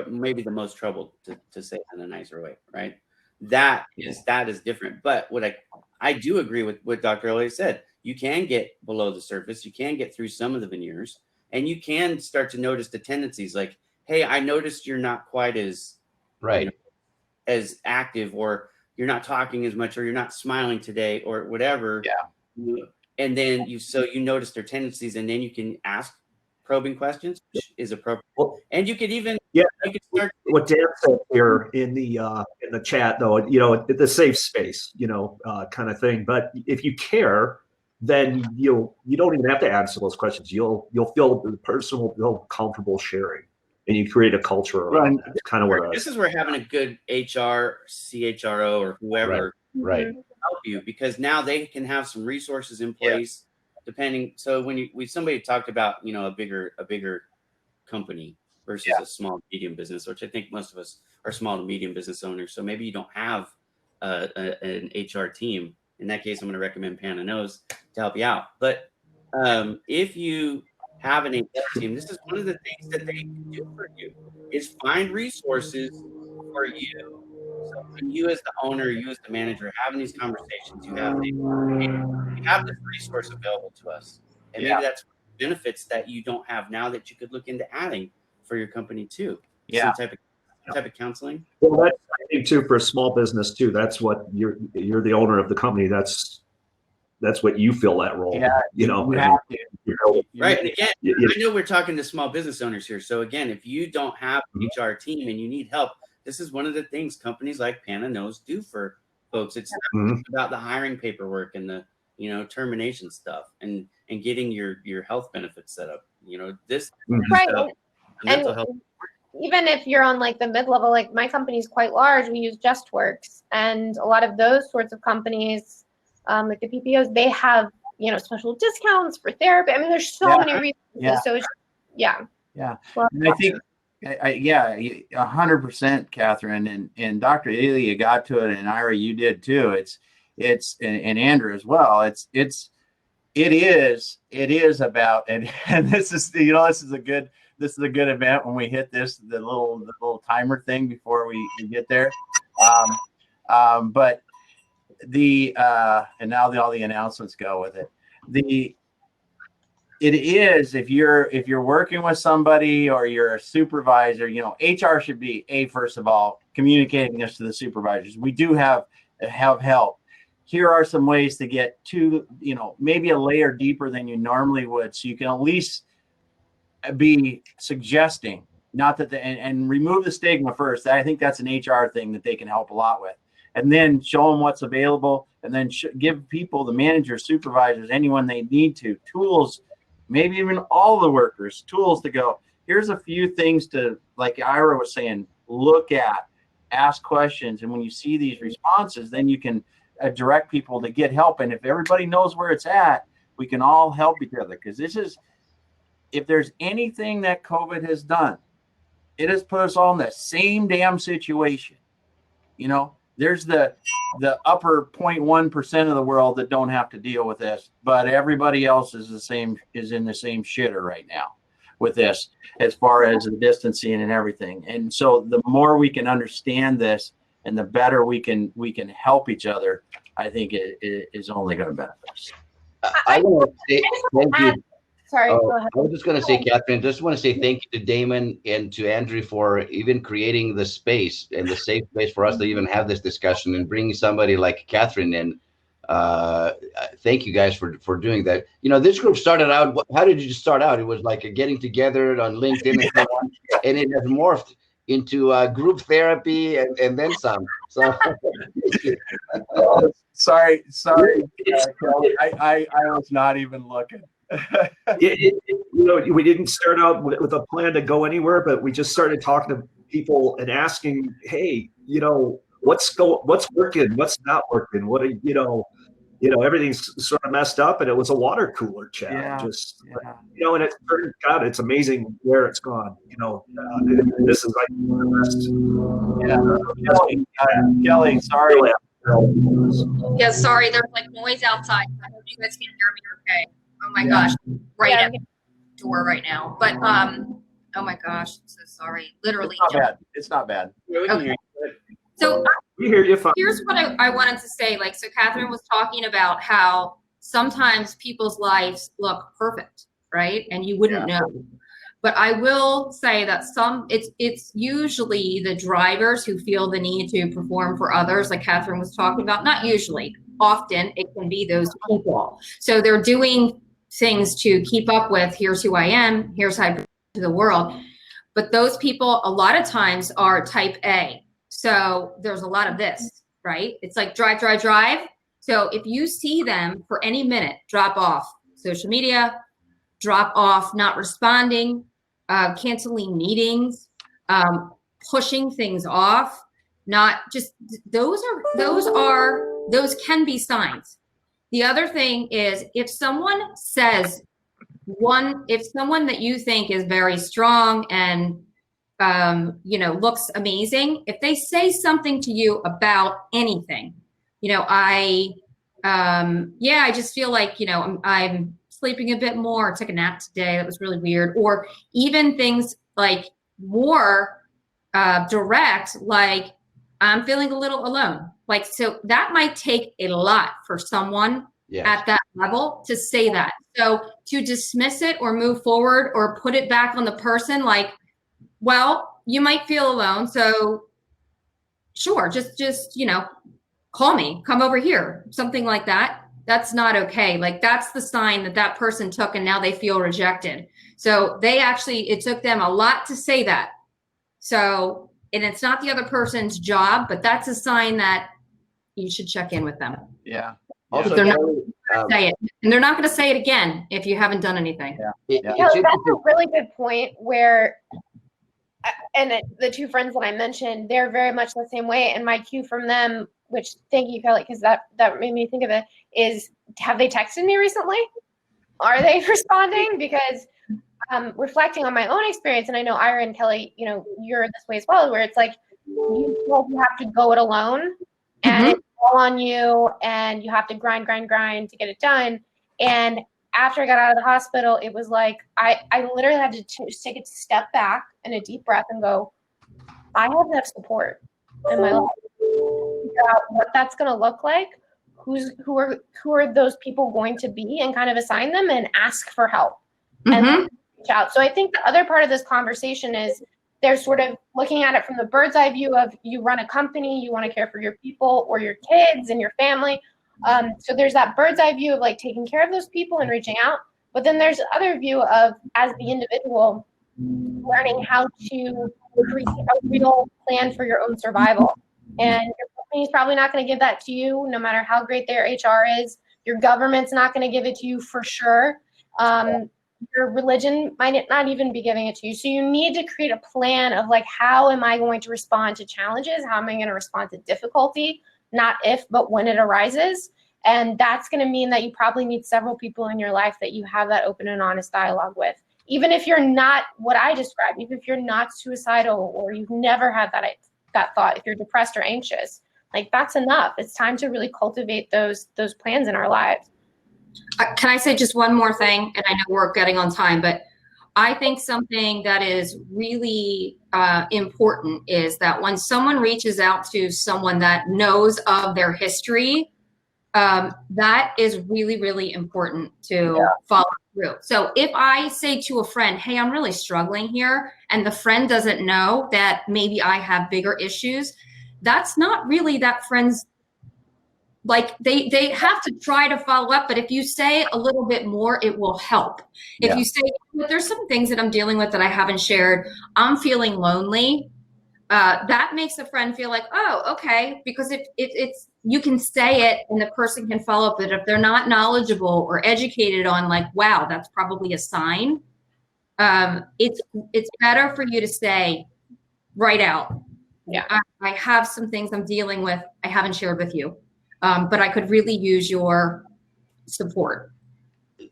Speaker 3: maybe the most troubled, to say it in a nicer way, right? That is different. But what I do agree with what Dr. Elliott said. You can get below the surface. You can get through some of the veneers, and you can start to notice the tendencies. Like, hey, I noticed you're not quite as as active, or you're not talking as much, or you're not smiling today, or whatever.
Speaker 1: Yeah.
Speaker 3: And then you notice their tendencies, and then you can ask probing questions, which is appropriate. And you could even you could start
Speaker 2: what Dan said here in the chat, though, the safe space, kind of thing. But if you care, then you don't even have to answer those questions. You'll feel the person will feel comfortable sharing, and you create a culture around that. It's kind of what
Speaker 3: this is where having a good HR, CHRO, or whoever help you, because now they can have some resources in place. Depending, so when somebody talked about a bigger company versus a small medium business, which I think most of us are small to medium business owners. So maybe you don't have an HR team. In that case, I'm going to recommend Pana Knows to help you out. But if you have an HR team, this is one of the things that they can do for you, is find resources for you. So when you as the owner, you as the manager, are having these conversations, you have this resource available to us. And maybe that's benefits that you don't have now that you could look into adding for your company too. Some type of counseling.
Speaker 2: Well, that's, I think, too, for a small business too. That's what you're the owner of the company. That's what you fill that role.
Speaker 3: Right. And again, I know we're talking to small business owners here. So again, if you don't have an HR team and you need help, this is one of the things companies like Pana Knows do for folks. It's not about the hiring paperwork and the termination stuff and getting your health benefits set up. This
Speaker 4: right.
Speaker 3: mental health.
Speaker 4: Even if you're on like the mid-level, like my company's quite large, we use JustWorks, and a lot of those sorts of companies, like the PPOs, they have special discounts for therapy. I mean, there's so many reasons. So it's, well,
Speaker 1: and I think 100%, Catherine, and Dr. Elia got to it, and Ira, you did too. It's and Andrew as well. It is about, and this is this is a good event when we hit the little timer thing before we get there. But and now all the announcements go with it. It is, if you're working with somebody or you're a supervisor, HR should be first of all, communicating this to the supervisors. We do have help. Here are some ways to get to, maybe a layer deeper than you normally would. So you can at least be suggesting, not that and remove the stigma first. I think that's an HR thing that they can help a lot with. And then show them what's available, and then give people, the managers, supervisors, anyone they need to, tools, maybe even all the workers, tools to go, here's a few things to, like Ira was saying, look at, ask questions. And when you see these responses, then you can direct people to get help. And if everybody knows where it's at, we can all help each other. Because if there's anything that COVID has done, it has put us all in the same damn situation. There's the upper 0.1% of the world that don't have to deal with this, but everybody else is in the same shitter right now with this, as far as the distancing and everything. And so the more we can understand this and the better we can help each other, I think it is only going to benefit us.
Speaker 5: I want to say thank you.
Speaker 4: Sorry, go ahead.
Speaker 5: I was just going to say, Catherine, just want to say thank you to Damon and to Andrew for even creating the space and the safe place for us to even have this discussion and bringing somebody like Catherine in. Thank you guys for doing that. You know, this group started out, how did you start out? It was like a getting together on LinkedIn and so on, and it has morphed into group therapy and then some. So
Speaker 1: sorry. I was not even looking.
Speaker 2: We didn't start out with a plan to go anywhere, but we just started talking to people and asking, hey, what's working, what's not working, everything's sort of messed up, and it was a water cooler chat. And it's turned out, it's amazing where it's gone. This is like the best.
Speaker 1: Kelly, sorry.
Speaker 6: Yeah, sorry, there's like noise outside. I hope you guys can hear me okay. Oh my gosh, right at the door right now. But oh my gosh, I'm so sorry. Literally.
Speaker 1: It's not bad.
Speaker 6: Okay. So
Speaker 2: we hear you fine.
Speaker 6: Here's what I wanted to say. So Catherine was talking about how sometimes people's lives look perfect, right? And you wouldn't know. But I will say that it's usually the drivers who feel the need to perform for others, like Catherine was talking about. Not usually. Often it can be those people. So they're doing things to keep up with, here's who I am, here's how I present to the world. But those people a lot of times are type A. So there's a lot of this, right? It's like drive. So if you see them for any minute, drop off social media, drop off not responding, canceling meetings, pushing things off, not just those can be signs. The other thing is if someone that you think is very strong and looks amazing, if they say something to you about anything, I just feel like, I'm sleeping a bit more, I took a nap today, that was really weird. Or even things like more direct, like I'm feeling a little alone. So that might take a lot for someone at that level to say that. So to dismiss it or move forward or put it back on the person, like, well, you might feel alone. So sure, just call me, come over here, something like that. That's not okay. Like that's the sign that person took and now they feel rejected. So it took them a lot to say that. So, and it's not the other person's job, but that's a sign that you should check in with them.
Speaker 1: Yeah.
Speaker 5: Also,
Speaker 6: They're not going to say it, and they're not going to say it again if you haven't done anything.
Speaker 4: That's a really good point. Where, the two friends that I mentioned, they're very much the same way. And my cue from them, which thank you, Kelly, because that made me think of it, is have they texted me recently? Are they responding? Because reflecting on my own experience, and I know Ira and Kelly, you're this way as well, where it's like you feel you have to go it alone, and it's all on you, and you have to grind to get it done. And after I got out of the hospital, it was like I literally had to take a step back and a deep breath and go, I have enough support in my life. Figure out what that's going to look like, who are those people going to be, and kind of assign them and ask for help and reach out. So I think the other part of this conversation is they're sort of looking at it from the bird's eye view of you run a company, you want to care for your people or your kids and your family. So there's that bird's eye view of like taking care of those people and reaching out. But then there's the other view of, as the individual, learning how to create a real plan for your own survival. And your company is probably not going to give that to you, no matter how great their HR is. Your government's not going to give it to you for sure. Your religion might not even be giving it to you. So you need to create a plan of like, how am I going to respond to challenges? How am I going to respond to difficulty? Not if, but when it arises. And that's going to mean that you probably need several people in your life that you have that open and honest dialogue with. Even if you're not what I described, even if you're not suicidal or you've never had that thought, if you're depressed or anxious, Like, that's enough. It's time to really cultivate those plans in our lives.
Speaker 6: Can I say just one more thing? And I know we're getting on time, but I think something that is really important is that when someone reaches out to someone that knows of their history, that is really, really important to follow through. So if I say to a friend, hey, I'm really struggling here, and the friend doesn't know that maybe I have bigger issues, that's not really that friend's, like, they have to try to follow up. But if you say a little bit more, it will help. If you say, but there's some things that I'm dealing with that I haven't shared, I'm feeling lonely, that makes a friend feel like, oh, okay, because it's you can say it and the person can follow up. But if they're not knowledgeable or educated on, like, wow, that's probably a sign, it's better for you to say right out,
Speaker 4: Yeah,
Speaker 6: I have some things I'm dealing with I haven't shared with you, but I could really use your support.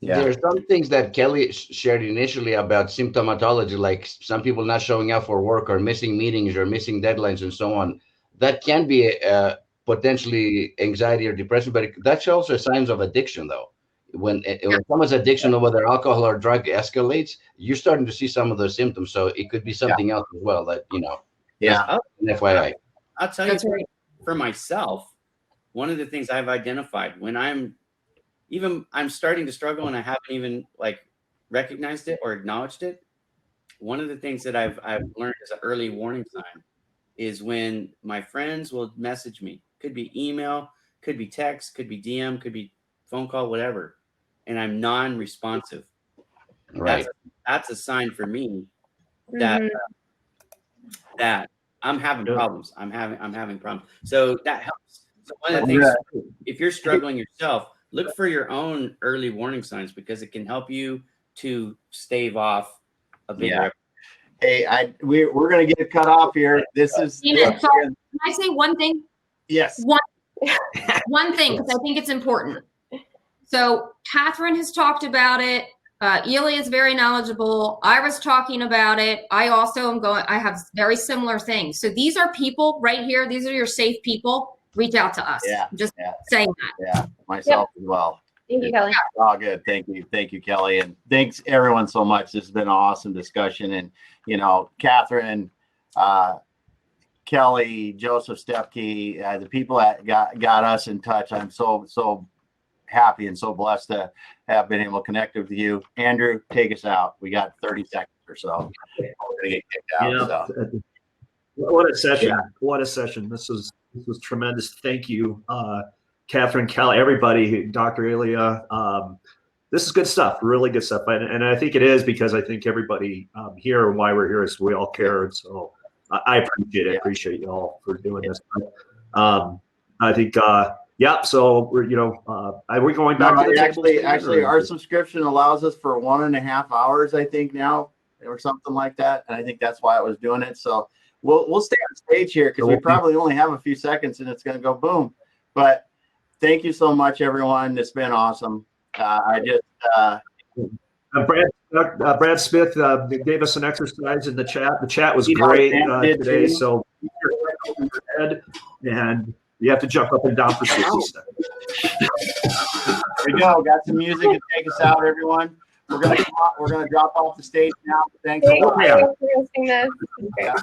Speaker 1: Yeah.
Speaker 5: There are some things that Kelly shared initially about symptomatology, like some people not showing up for work or missing meetings or missing deadlines and so on. That can be potentially anxiety or depression, but that's also signs of addiction, though. When someone's addiction, whether alcohol or drug escalates, you're starting to see some of those symptoms. So it could be something else as well that,
Speaker 1: Yeah.
Speaker 5: FYI.
Speaker 3: I'll tell you,
Speaker 6: That's right.
Speaker 3: for myself, one of the things I've identified when I'm starting to struggle and I haven't even like recognized it or acknowledged it. One of the things that I've learned as an early warning sign is when my friends will message me, could be email, could be text, could be DM, could be phone call, whatever, and I'm non-responsive.
Speaker 5: Right.
Speaker 3: That's a sign for me that that I'm having problems. I'm having problems. So that helps. So one of the things, if you're struggling yourself, look for your own early warning signs, because it can help you to stave off a bigger.
Speaker 1: Hey, we're gonna get cut off here. This is.
Speaker 6: Sorry, can I say one thing?
Speaker 1: Yes.
Speaker 6: One thing, because I think it's important. So Katherine has talked about it. Ely is very knowledgeable. I was talking about it. I also I have very similar things. So these are people right here. These are your safe people. Reach out to us.
Speaker 1: Yeah.
Speaker 6: Just saying that.
Speaker 1: Yeah. Myself as well.
Speaker 4: Thank you, Kelly.
Speaker 1: Oh, good. Thank you, Kelly. And thanks everyone so much. This has been an awesome discussion. And, Katherine, Kelly, Joseph Stepke, the people that got us in touch. I'm so happy and so blessed to have been able to connect with you. Andrew, take us out. We got 30 seconds or so. We're gonna get kicked out. So.
Speaker 2: What a session. Yeah. What a session. This was tremendous. Thank you, Katherine, Kelly, everybody, Dr. Elia. This is good stuff, really good stuff. And I think it is, because I think everybody here, and why we're here, is we all care. And so I appreciate it. Appreciate you all for doing this. I think, so we're, are we going back to the
Speaker 1: actually our subscription allows us for 1.5 hours, I think now, or something like that. And I think that's why I was doing it. So we'll stay on stage here, because we probably only have a few seconds and it's going to go boom. But thank you so much, everyone. It's been awesome. Brad
Speaker 2: Smith gave us an exercise in the chat. The chat was great today. So and you have to jump up and down for 60 seconds.
Speaker 1: There you go. Got some music to take us out, everyone. We're gonna drop off the stage now. Thanks a lot.
Speaker 4: Thanks for hosting this.
Speaker 1: Yeah.